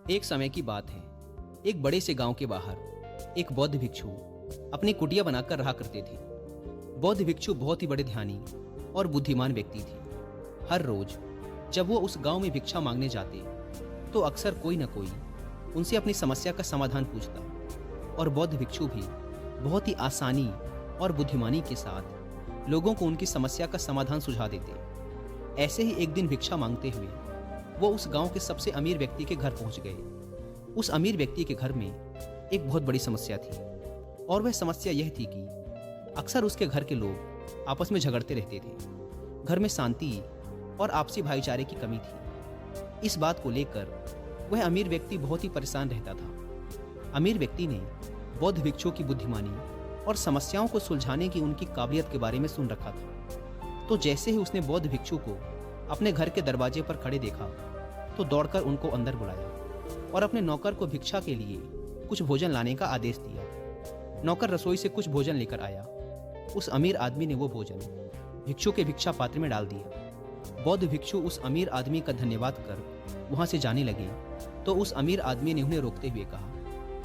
एक समय की बात है। एक बड़े से गांव के बाहर एक बौद्ध भिक्षु अपनी कुटिया बनाकर रहा करते थे। बौद्ध भिक्षु बहुत ही बड़े ध्यानी और बुद्धिमान व्यक्ति थे। हर रोज जब वो उस गांव में भिक्षा मांगने जाते तो अक्सर कोई न कोई उनसे अपनी समस्या का समाधान पूछता और बौद्ध भिक्षु भी बहुत ही आसानी और बुद्धिमानी के साथ लोगों को उनकी समस्या का समाधान सुझा देते। ऐसे ही एक दिन भिक्षा मांगते हुए वो उस गांव के सबसे अमीर व्यक्ति के घर पहुंच गए। उस अमीर व्यक्ति के घर में एक बहुत बड़ी समस्या थी और वह समस्या यह थी कि अक्सर उसके घर के लोग आपस में झगड़ते रहते थे। घर में शांति और आपसी भाईचारे की कमी थी। इस बात को लेकर वह अमीर व्यक्ति बहुत ही परेशान रहता था। अमीर व्यक्ति ने बौद्ध भिक्षु की बुद्धिमानी और समस्याओं को सुलझाने की उनकी काबिलियत के बारे में सुन रखा था। तो जैसे ही उसने बौद्ध भिक्षु को अपने घर के दरवाजे पर खड़े देखा तो दौड़कर उनको अंदर बुलाया और अपने नौकर को भिक्षा के लिए कुछ भोजन लाने का आदेश दिया। नौकर रसोई से कुछ भोजन लेकर आया। उस अमीर आदमी ने वो भोजन भिक्षु के भिक्षा पात्र में डाल दिया। बौद्ध भिक्षु उस अमीर आदमी का धन्यवाद कर वहां से जाने लगे तो उस अमीर आदमी ने उन्हें रोकते हुए कहा,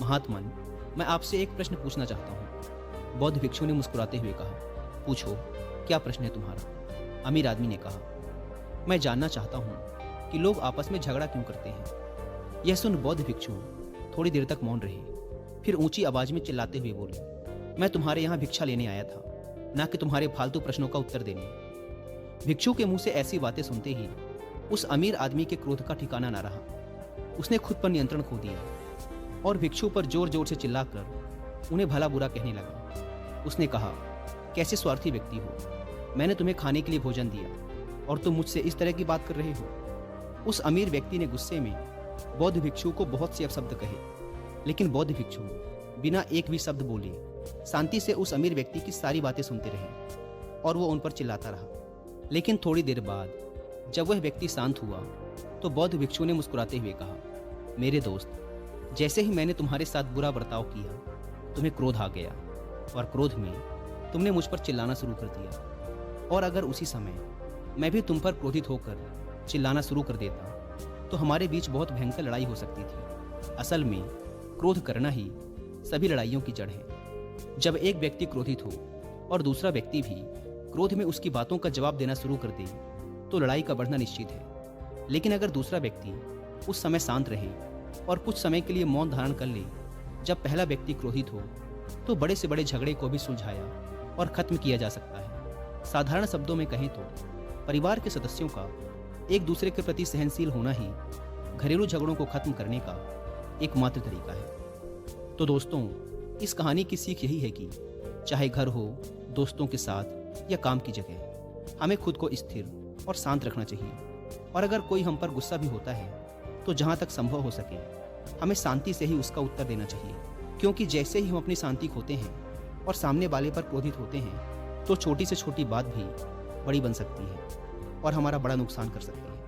महात्मन, मैं आपसे एक प्रश्न पूछना चाहता हूँ। बौद्ध भिक्षु ने मुस्कुराते हुए कहा, पूछो, क्या प्रश्न है तुम्हारा? अमीर आदमी ने कहा, मैं जानना चाहता हूँ कि लोग आपस में झगड़ा क्यों करते हैं। यह सुन बौद्ध भिक्षु थोड़ी देर तक मौन रहे, फिर ऊंची आवाज में चिल्लाते हुए बोले, मैं तुम्हारे यहाँ भिक्षा लेने आया था, ना कि तुम्हारे फालतू प्रश्नों का उत्तर देने। भिक्षु के मुंह से ऐसी बातें सुनते ही उस अमीर आदमी के क्रोध का ठिकाना ना रहा। उसने खुद पर नियंत्रण खो दिया और भिक्षु पर जोर जोर से चिल्लाकर उन्हें भला बुरा कहने लगा। उसने कहा, कैसे स्वार्थी व्यक्ति हो, मैंने तुम्हें खाने के लिए भोजन दिया और तुम मुझसे इस तरह की बात कर रहे हो। उस अमीर व्यक्ति ने गुस्से में बौद्ध भिक्षु को बहुत से अपशब्द कहे, लेकिन बौद्ध भिक्षु बिना एक भी शब्द बोले शांति से उस अमीर व्यक्ति की सारी बातें सुनते रहे और वो उन पर चिल्लाता रहा। लेकिन थोड़ी देर बाद जब वह व्यक्ति शांत हुआ तो बौद्ध भिक्षु ने मुस्कुराते हुए कहा, मेरे दोस्त, जैसे ही मैंने तुम्हारे साथ बुरा बर्ताव किया तुम्हें क्रोध आ गया और क्रोध में तुमने मुझ पर चिल्लाना शुरू कर दिया। और अगर उसी समय मैं भी तुम पर क्रोधित होकर चिल्लाना शुरू कर देता तो हमारे बीच बहुत भयंकर लड़ाई हो सकती थी। असल में क्रोध करना ही सभी लड़ाइयों की जड़ है। जब एक व्यक्ति क्रोधित हो और दूसरा व्यक्ति भी क्रोध में उसकी बातों का जवाब देना शुरू कर दे तो लड़ाई का बढ़ना निश्चित है। लेकिन अगर दूसरा व्यक्ति उस समय शांत रहे और कुछ समय के लिए मौन धारण कर ले, जब पहला व्यक्ति क्रोधित हो तो बड़े से बड़े झगड़े को भी सुलझाया और खत्म किया जा सकता है। साधारण शब्दों में कहें तो परिवार के सदस्यों का एक दूसरे के प्रति सहनशील होना ही घरेलू झगड़ों को खत्म करने का एकमात्र तरीका है। तो दोस्तों, इस कहानी की सीख यही है कि चाहे घर हो, दोस्तों के साथ या काम की जगह, हमें खुद को स्थिर और शांत रखना चाहिए। और अगर कोई हम पर गुस्सा भी होता है तो जहाँ तक संभव हो सके हमें शांति से ही उसका उत्तर देना चाहिए, क्योंकि जैसे ही हम अपनी शांति खोते हैं और सामने वाले पर क्रोधित होते हैं तो छोटी से छोटी बात भी बड़ी बन सकती है और हमारा बड़ा नुकसान कर सकती है।